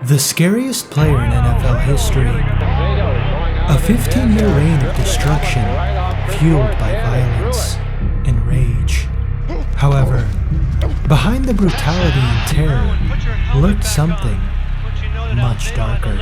The scariest player in NFL history. A 15-year reign of destruction fueled by violence and rage. However, behind the brutality and terror lurked something much darker.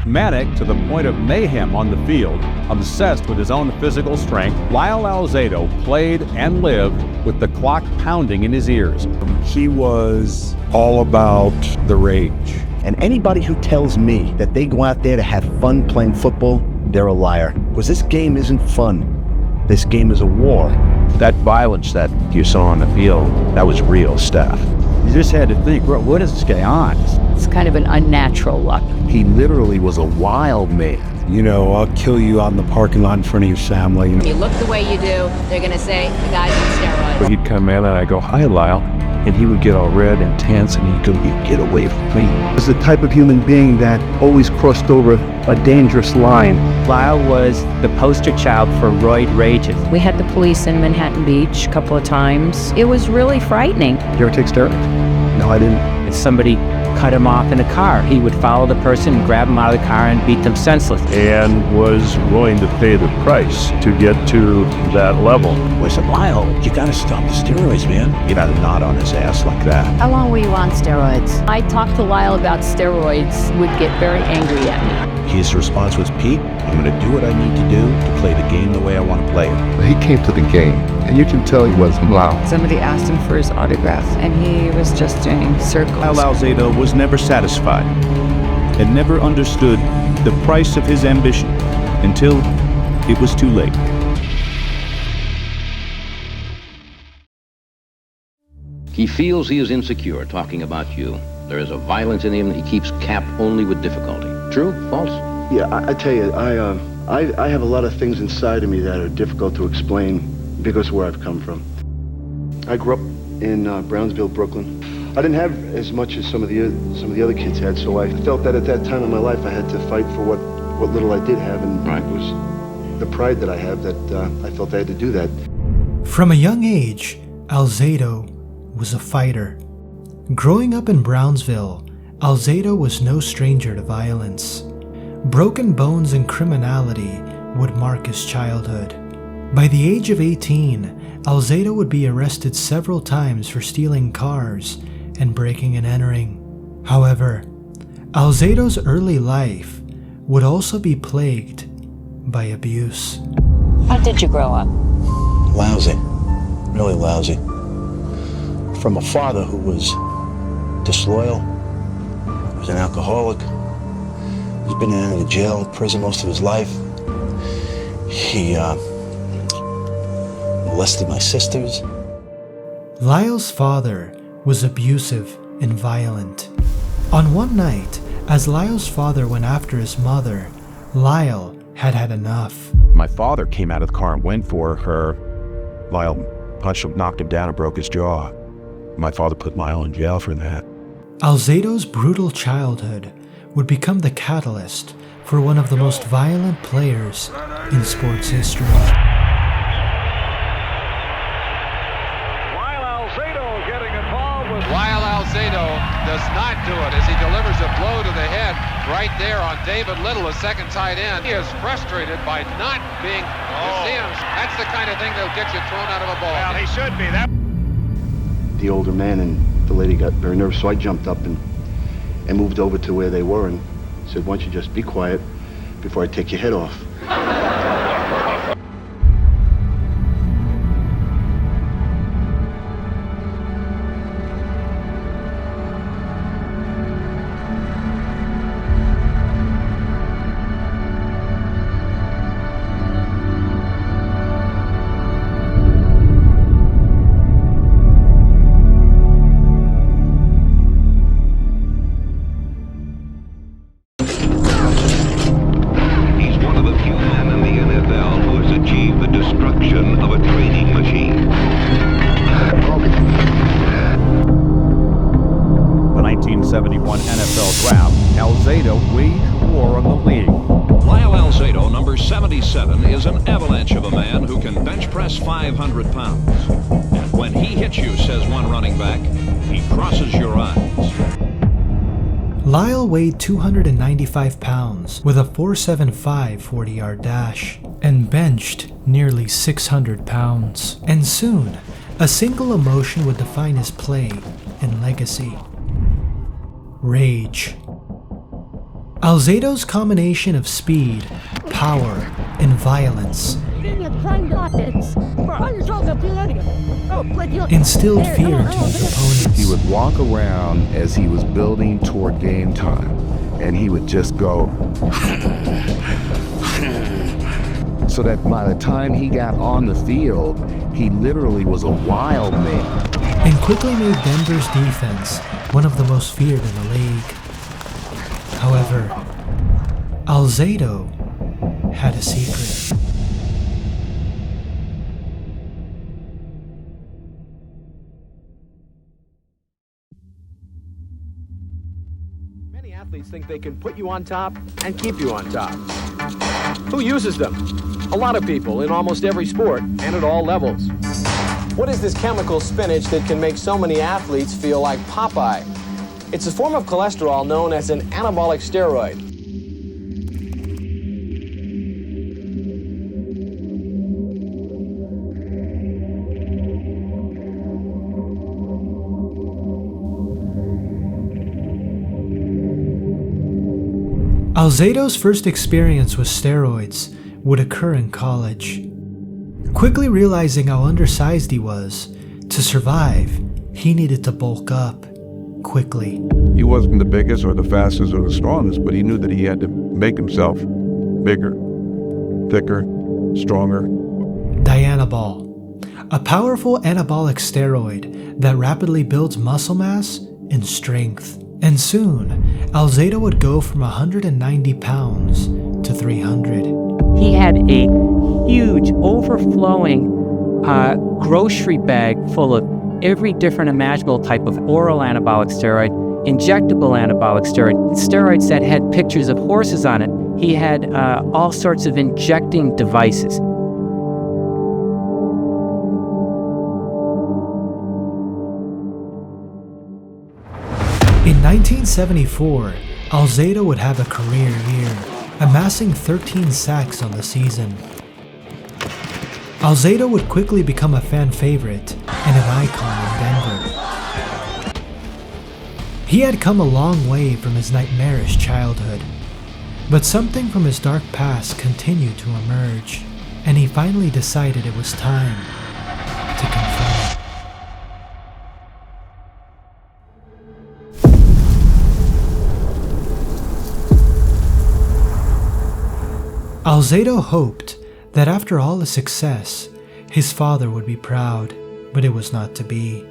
Manic to the point of mayhem on the field, obsessed with his own physical strength, Lyle Alzado played and lived with the clock pounding in his ears. He was all about the rage. And anybody who tells me that they go out there to have fun playing football, they're a liar. Because this game isn't fun. This game is a war. That violence that you saw on the field, that was real stuff. You just had to think, what is this guy on? It's kind of an unnatural look. He literally was a wild man. You know, I'll kill you out in the parking lot in front of your family. You look the way you do, they're going to say, the guy's on steroids. He'd come in and I'd go, "Hi, Lyle." And he would get all red and tense and he'd go, "Get away from me." He was the type of human being that always crossed over a dangerous line. Lyle was the poster child for roid rages. We had the police in Manhattan Beach a couple of times. It was really frightening. Did you ever take steroids? No, I didn't. If somebody cut him off in a car, he would follow the person and grab him out of the car and beat them senseless. And was willing to pay the price to get to that level. I said, "Lyle, you gotta stop the steroids, man." You gotta nod on his ass like that. How long were you on steroids? I talked to Lyle about steroids, would get very angry at me. His response was, "Pete, I'm gonna do what I need to do to play the game the way I want to play it." He came to the game, and you can tell he wasn't loud. Somebody asked him for his autograph, and he was just doing circles. Lyle Alzado was never satisfied and never understood the price of his ambition until it was too late. He feels he is insecure talking about you. There is a violence in him that he keeps capped only with difficulty. True? False? Yeah, I tell you, I have a lot of things inside of me that are difficult to explain because of where I've come from. I grew up in Brownsville, Brooklyn. I didn't have as much as some of the other kids had, so I felt that at that time in my life I had to fight for what little I did have, and right. It was the pride that I have that I felt I had to do that. From a young age, Alzado was a fighter. Growing up in Brownsville, Alzado was no stranger to violence. Broken bones and criminality would mark his childhood. By the age of 18, Alzado would be arrested several times for stealing cars and breaking and entering. However, Alzado's early life would also be plagued by abuse. How did you grow up? Lousy. Really lousy. From a father who was disloyal, was an alcoholic, he's been in and out of jail, prison most of his life. He molested my sisters. Lyle's father was abusive and violent. On one night, as Lyle's father went after his mother, Lyle had had enough. My father came out of the car and went for her. Lyle punched him, knocked him down, and broke his jaw. My father put Lyle in jail for that. Alzado's brutal childhood would become the catalyst for one of the most violent players in sports history. Lyle Alzado does not do it as he delivers a blow to the head right there on David Little, a second tight end. He is frustrated by not being, you see him, that's the kind of thing that'll get you thrown out of a ball. Well, he should be. That. The older man and the lady got very nervous, so I jumped up and moved over to where they were and said, "Why don't you just be quiet before I take your head off?" The 1971 NFL Draft, Alzado waged war on the league. Lyle Alzado, number 77, is an avalanche of a man who can bench press 500 pounds. And when he hits you, says one running back, he crosses your eyes. Lyle weighed 295 pounds with a 4.75 40-yard dash and benched nearly 600 pounds. And soon, a single emotion would define his play and legacy: rage. Alzado's combination of speed, power, and violence instilled fear into his opponents. He would walk around as he was building toward game time, and he would just go so that by the time he got on the field, he literally was a wild man. And quickly made Denver's defense one of the most feared in the league. However, Alzado had a secret. Many athletes think they can put you on top and keep you on top. Who uses them? A lot of people in almost every sport and at all levels. What is this chemical spinach that can make so many athletes feel like Popeye? It's a form of cholesterol known as an anabolic steroid. Alzado's first experience with steroids would occur in college. Quickly realizing how undersized he was, to survive, he needed to bulk up quickly. He wasn't the biggest or the fastest or the strongest, but he knew that he had to make himself bigger, thicker, stronger. Dianabol, a powerful anabolic steroid that rapidly builds muscle mass and strength. And soon, Alzado would go from 190 pounds to 300. He had a huge, overflowing grocery bag full of every different imaginable type of oral anabolic steroid, injectable anabolic steroid, steroids that had pictures of horses on it. He had all sorts of injecting devices. In 1974, Alzado would have a career year, amassing 13 sacks on the season. Alzado would quickly become a fan favorite and an icon in Denver. He had come a long way from his nightmarish childhood, but something from his dark past continued to emerge, and he finally decided it was time to confront it. Alzado hoped that after all the success, his father would be proud, but it was not to be.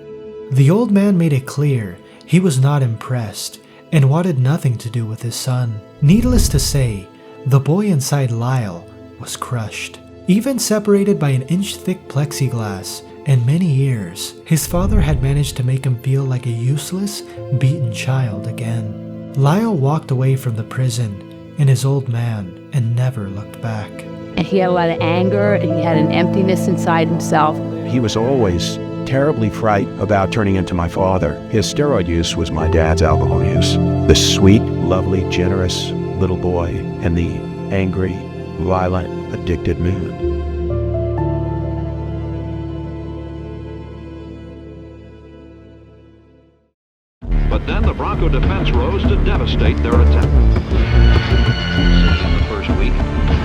The old man made it clear he was not impressed and wanted nothing to do with his son. Needless to say, the boy inside Lyle was crushed. Even separated by an inch-thick plexiglass and many years, his father had managed to make him feel like a useless, beaten child again. Lyle walked away from the prison and his old man and never looked back. And he had a lot of anger, and he had an emptiness inside himself. He was always terribly frightened about turning into my father. His steroid use was my dad's alcohol use. The sweet, lovely, generous little boy and the angry, violent, addicted mood. But then the Bronco defense rose to devastate their attack. In the first week,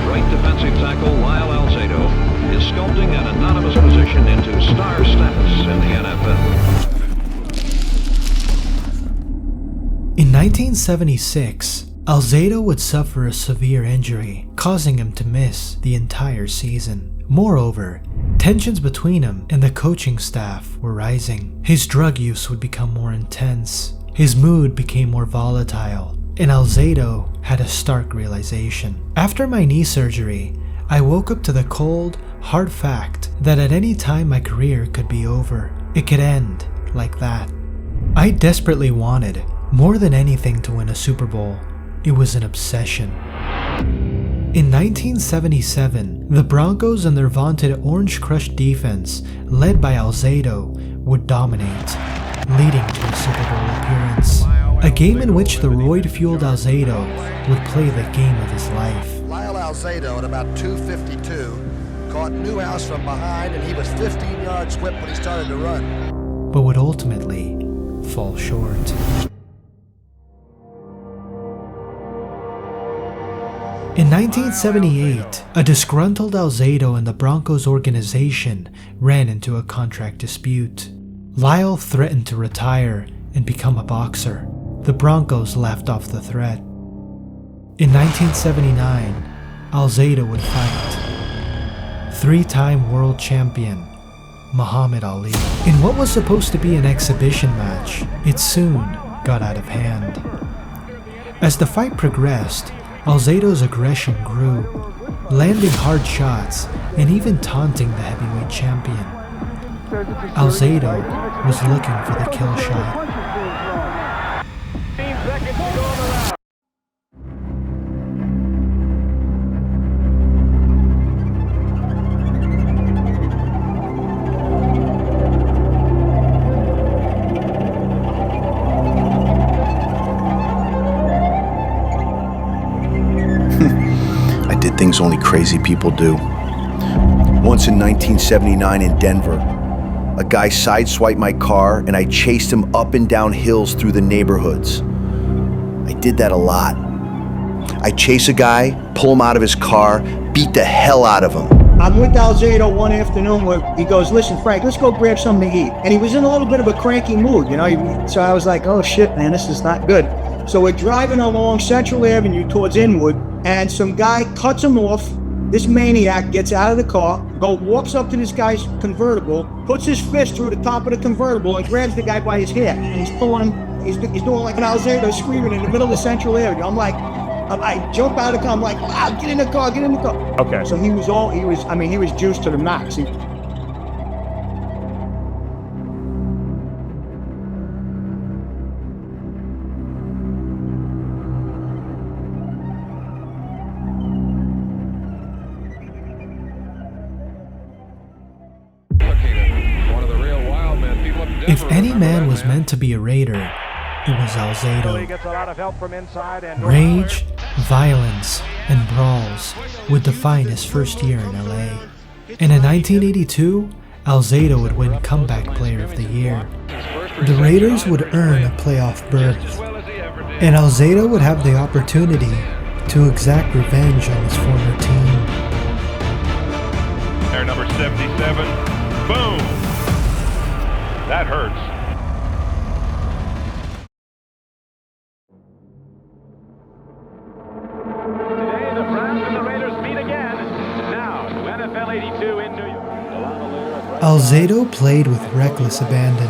right defensive tackle Lyle Alzado is sculpting an anonymous position into star status in the NFL. In 1976, Alzado would suffer a severe injury, causing him to miss the entire season. Moreover, tensions between him and the coaching staff were rising. His drug use would become more intense. His mood became more volatile, and Alzado had a stark realization. After my knee surgery, I woke up to the cold, hard fact that at any time my career could be over. It could end like that. I desperately wanted, more than anything, to win a Super Bowl. It was an obsession. In 1977, the Broncos and their vaunted Orange Crush defense, led by Alzado, would dominate, leading to a Super Bowl appearance. a game in which the roid-fueled Alzado would play the game of his life. Lyle Alzado at about 2:52 caught Newhouse from behind, and he was 15 yards whipped when he started to run. But would ultimately fall short. In 1978, a disgruntled Alzado and the Broncos organization ran into a contract dispute. Lyle threatened to retire and become a boxer. The Broncos laughed off the threat. In 1979, Alzado would fight three-time world champion Muhammad Ali. In what was supposed to be an exhibition match, it soon got out of hand. As the fight progressed, Alzado's aggression grew, landing hard shots and even taunting the heavyweight champion. Alzado was looking for the kill shot. I did things only crazy people do. Once in 1979 in Denver, a guy sideswiped my car and I chased him up and down hills through the neighborhoods. I did that a lot. I chase a guy, pull him out of his car, beat the hell out of him. I'm with Alzado one afternoon where he goes, "Listen, Frank, let's go grab something to eat." And he was in a little bit of a cranky mood, you know, so I was like, oh shit, man, this is not good. So we're driving along Central Avenue towards Inwood, and some guy cuts him off. This maniac gets out of the car, walks up to this guy's convertible, puts his fist through the top of the convertible and grabs the guy by his hair. And he's pulling him, he's doing like an Alzado screaming in the middle of Central Avenue. I'm like, I jump out of the car, I'm like, wow, get in the car, get in the car. Okay. So he was juiced to the max. If any man was meant to be a raider, it was Alzado. Rage, violence, and brawls would define his first year in LA. And in 1982, Alzado would win Comeback Player of the Year. The Raiders would earn a playoff berth, and Alzado would have the opportunity to exact revenge on his former team. There, number 77, boom! That hurts. Today, the Browns and the Raiders meet again. Now, to NFL 82 in New York. Alzado played with reckless abandon,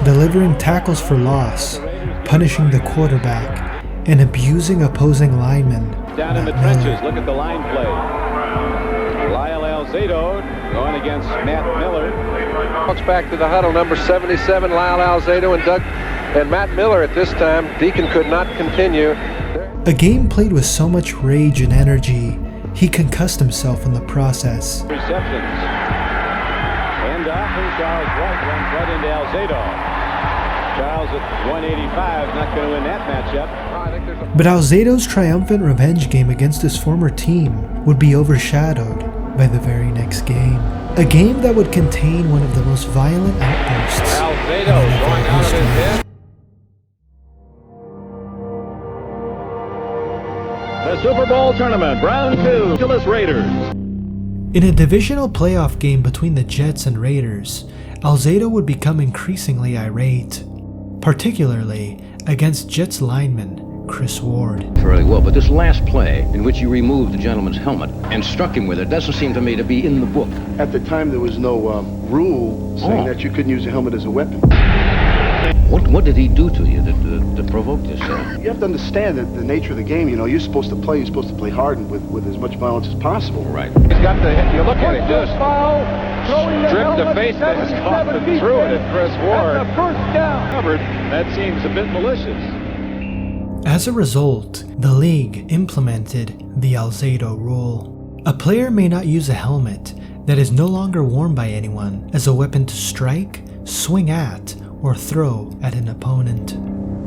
delivering tackles for loss, punishing the quarterback, and abusing opposing linemen. Down in the trenches, look at the line play. Lyle Alzado going against Matt Miller. Walks back to the huddle, number 77, Lyle Alzado and Matt Miller at this time. Deacon could not continue. A game played with so much rage and energy, he concussed himself in the process. Receptions. And off, and Charles White runs right into Alzado. Charles at 185, not going to win that matchup. But Alzado's triumphant revenge game against his former team would be overshadowed by the very next game. A game that would contain one of the most violent outbursts in NFL history. The Super Bowl tournament, round 2, Angeles Raiders. In a divisional playoff game between the Jets and Raiders, Alzado would become increasingly irate, particularly against Jets lineman Chris Ward. Fairly well, but this last play in which you removed the gentleman's helmet and struck him with it doesn't seem to me to be in the book. At the time, there was no rule saying that you couldn't use a helmet as a weapon. What did he do to you that provoked this? You have to understand that the nature of the game, you know, you're supposed to play hard and with as much violence as possible. Right. He's got you look at it, just stripped the face of his cuff and threw it at Chris Ward. First down. Covered. That seems a bit malicious. As a result, the league implemented the Alzado Rule. A player may not use a helmet that is no longer worn by anyone as a weapon to strike, swing at, or throw at an opponent.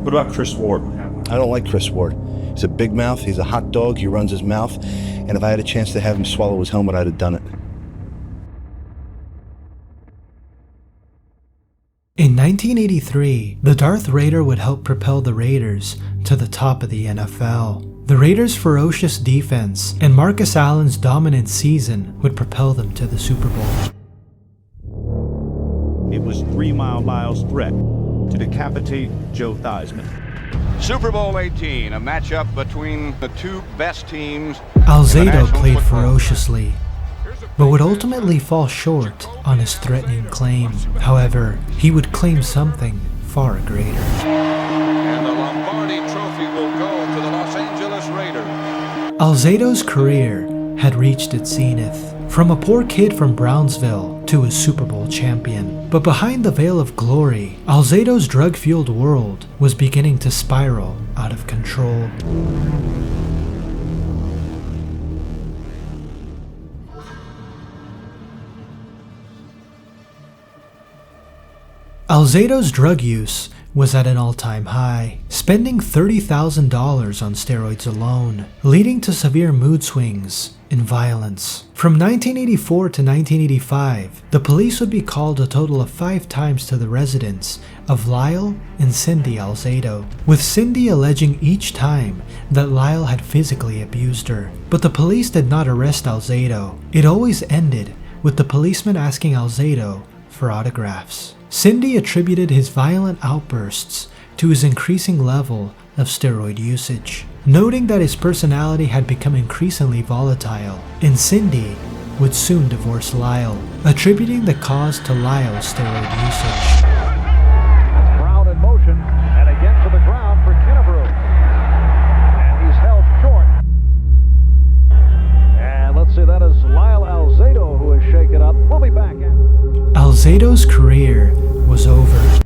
What about Chris Ward? I don't like Chris Ward. He's a big mouth, he's a hot dog, he runs his mouth, and if I had a chance to have him swallow his helmet, I'd have done it. In 1983, the Darth Raider would help propel the Raiders to the top of the NFL. The Raiders' ferocious defense and Marcus Allen's dominant season would propel them to the Super Bowl. It was 3 Mile Lyle's threat to decapitate Joe Theismann. Super Bowl 18, a matchup between the two best teams. Alzado played ferociously, but would ultimately fall short on his threatening claim. However, he would claim something far greater. And the Lombardi Trophy will go to the Los Angeles Raiders. Alzado's career had reached its zenith, from a poor kid from Brownsville to a Super Bowl champion. But behind the veil of glory, Alzado's drug-fueled world was beginning to spiral out of control. Alzado's drug use was at an all-time high, spending $30,000 on steroids alone, leading to severe mood swings and violence. From 1984 to 1985, the police would be called a total of 5 times to the residence of Lyle and Cindy Alzado, with Cindy alleging each time that Lyle had physically abused her. But the police did not arrest Alzado. It always ended with the policeman asking Alzado for autographs. Cindy attributed his violent outbursts to his increasing level of steroid usage, noting that his personality had become increasingly volatile, and Cindy would soon divorce Lyle, attributing the cause to Lyle's steroid usage. Crowd in motion, and again to the ground for Kennebrew. And he's held short. And let's see, that is Lyle Alzado who is shaken up. We'll be back. Alzado's career was over.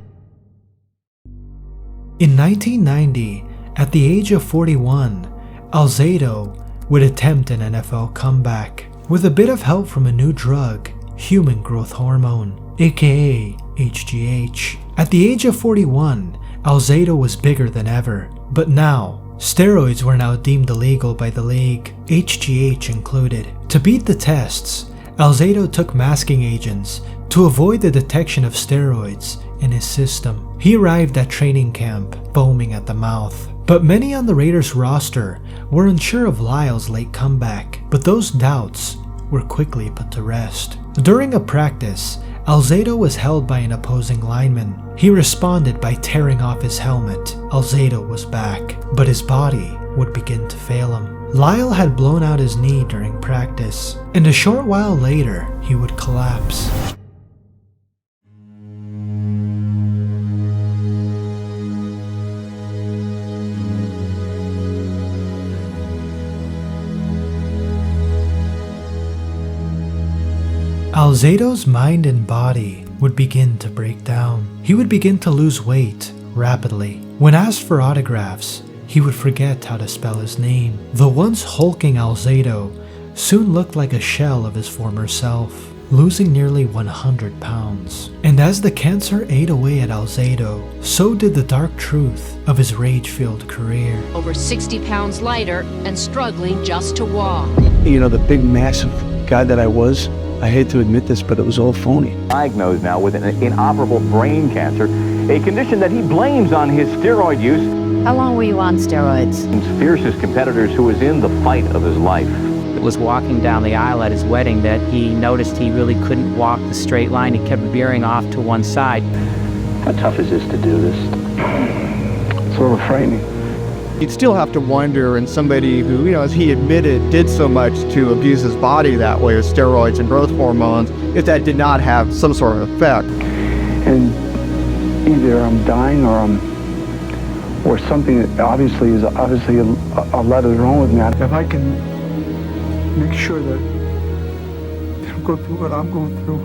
In 1990, at the age of 41, Alzado would attempt an NFL comeback with a bit of help from a new drug, human growth hormone, aka HGH. At the age of 41, Alzado was bigger than ever, but now, steroids were now deemed illegal by the league, HGH included. To beat the tests, Alzado took masking agents to avoid the detection of steroids in his system. He arrived at training camp, foaming at the mouth. But many on the Raiders roster were unsure of Lyle's late comeback, but those doubts were quickly put to rest. During a practice, Alzado was held by an opposing lineman. He responded by tearing off his helmet. Alzado was back, but his body would begin to fail him. Lyle had blown out his knee during practice, and a short while later, he would collapse. Alzado's mind and body would begin to break down. He would begin to lose weight rapidly. When asked for autographs, he would forget how to spell his name. The once hulking Alzado soon looked like a shell of his former self, losing nearly 100 pounds. And as the cancer ate away at Alzado, so did the dark truth of his rage-filled career. Over 60 pounds lighter and struggling just to walk. You know, the big, massive guy that I was, I hate to admit this, but it was all phony. Diagnosed now with an inoperable brain cancer, a condition that he blames on his steroid use. How long were you on steroids? His fiercest competitors, who was in the fight of his life. It was walking down the aisle at his wedding that he noticed he really couldn't walk the straight line. He kept veering off to one side. How tough is this to do this? It's a little frightening. You'd still have to wonder, and somebody who, as he admitted, did so much to abuse his body that way with steroids and growth hormones, if that did not have some sort of effect. And either I'm dying or something that obviously is a lot is wrong with me. If I can make sure that they don't go through what I'm going through,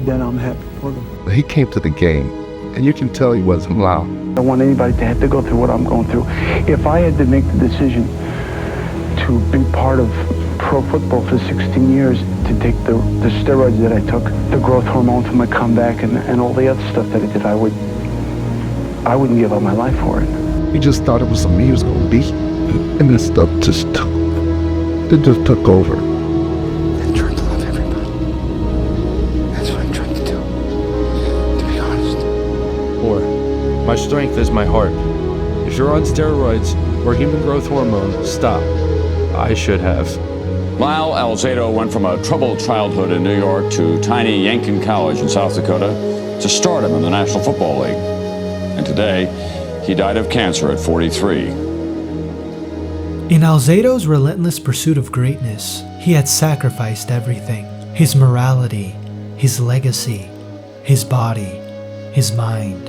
then I'm happy for them. He came to the game, and you can tell he wasn't loud. I don't want anybody to have to go through what I'm going through. If I had to make the decision to be part of pro football for 16 years, to take the steroids that I took, the growth hormone for my comeback, and all the other stuff that I did, I would I wouldn't give up my life for it. He just thought it was me he was going to beat. And this stuff just took over. I tried to love everybody. That's what I tried to do. To be honest. Or, my strength is my heart. If you're on steroids or human growth hormone, stop. I should have. Lyle Alzado went from a troubled childhood in New York to tiny Yankton College in South Dakota to stardom in the National Football League. And today, he died of cancer at 43. In Alzado's relentless pursuit of greatness, he had sacrificed everything. His morality, his legacy, his body, his mind,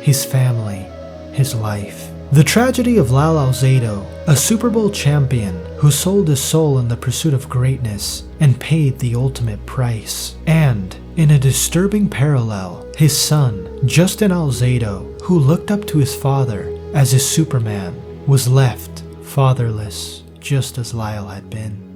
his family, his life. The tragedy of Lyle Alzado, a Super Bowl champion who sold his soul in the pursuit of greatness and paid the ultimate price. And, in a disturbing parallel, his son, Justin Alzado, who looked up to his father as his Superman, was left fatherless, just as Lyle had been.